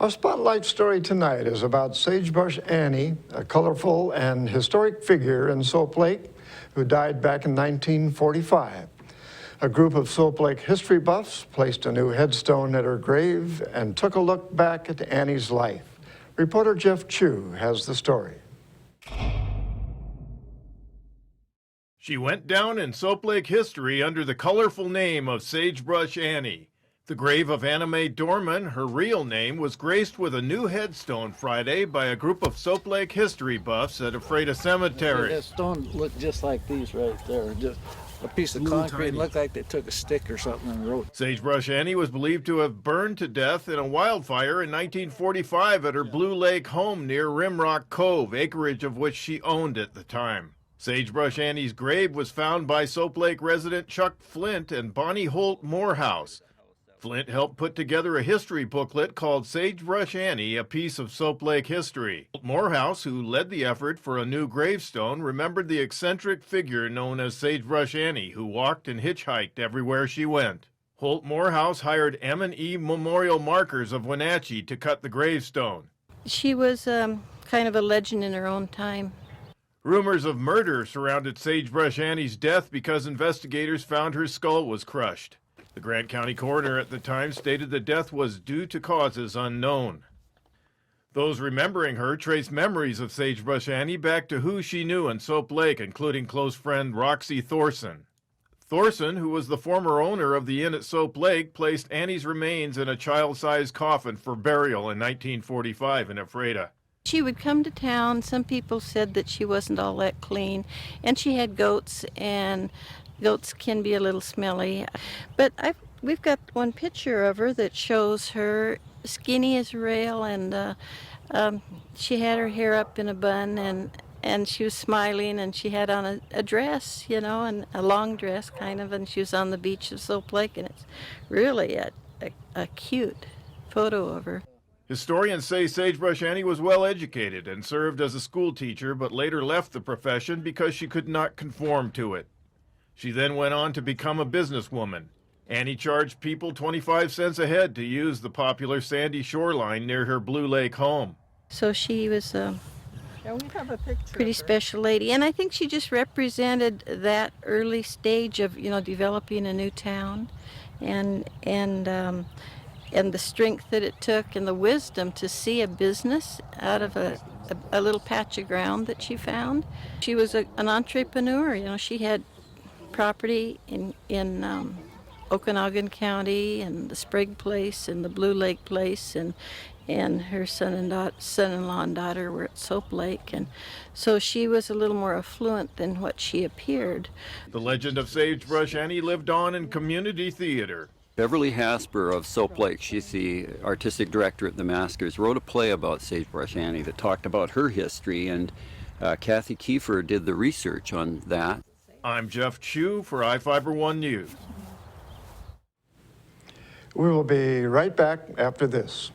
Our spotlight story tonight is about Sagebrush Annie, a colorful and historic figure in Soap Lake who died back in 1945. A group of Soap Lake history buffs placed a new headstone at her grave and took a look back at Annie's life. Reporter Jeff Chu has the story. She went down in Soap Lake history under the colorful name of Sagebrush Annie. The grave of Anna Mae Dorman, her real name, was graced with a new headstone Friday by a group of Soap Lake history buffs at Ephrata Cemetery. That stone looked just like these right there. Just a piece of concrete. It looked like they took a stick or something and wrote. Sagebrush Annie was believed to have burned to death in a wildfire in 1945 at her Blue Lake home near Rimrock Cove, acreage of which she owned at the time. Sagebrush Annie's grave was found by Soap Lake resident Chuck Flint and Bonnie Holt Morehouse. Flint helped put together a history booklet called Sagebrush Annie, a piece of Soap Lake history. Morehouse, who led the effort for a new gravestone, remembered the eccentric figure known as Sagebrush Annie, who walked and hitchhiked everywhere she went. Holt Morehouse hired M&E Memorial Markers of Wenatchee to cut the gravestone. She was kind of a legend in her own time. Rumors of murder surrounded Sagebrush Annie's death because investigators found her skull was crushed. The Grant County coroner at the time stated the death was due to causes unknown. Those remembering her traced memories of Sagebrush Annie back to who she knew in Soap Lake, including close friend Roxy Thorson. Thorson, who was the former owner of the inn at Soap Lake, placed Annie's remains in a child-sized coffin for burial in 1945 in Ephrata. She would come to town. Some people said that she wasn't all that clean, and she had goats, and goats can be a little smelly. But we've got one picture of her that shows her skinny as a rail, and she had her hair up in a bun, and she was smiling, and she had on a dress, you know, and a long dress kind of, and she was on the beach of Soap Lake, and it's really a cute photo of her. Historians say Sagebrush Annie was well educated and served as a school teacher, but later left the profession because she could not conform to it. She then went on to become a businesswoman. Annie charged people 25 cents a head to use the popular sandy shoreline near her Blue Lake home. So she was a pretty special lady, and I think she just represented that early stage of, you know, developing a new town, and the strength that it took and the wisdom to see a business out of a little patch of ground that she found. She was an entrepreneur. You know, she had property in Okanagan County, and the Sprague Place and the Blue Lake Place, and her son-in-law and daughter were at Soap Lake, and so she was a little more affluent than what she appeared. The legend of Sagebrush Annie lived on in community theater. Beverly Hasper of Soap Lake, she's the artistic director at the Maskers, wrote a play about Sagebrush Annie that talked about her history, and Kathy Kiefer did the research on that. I'm Jeff Chu for iFIBER 1 News. We will be right back after this.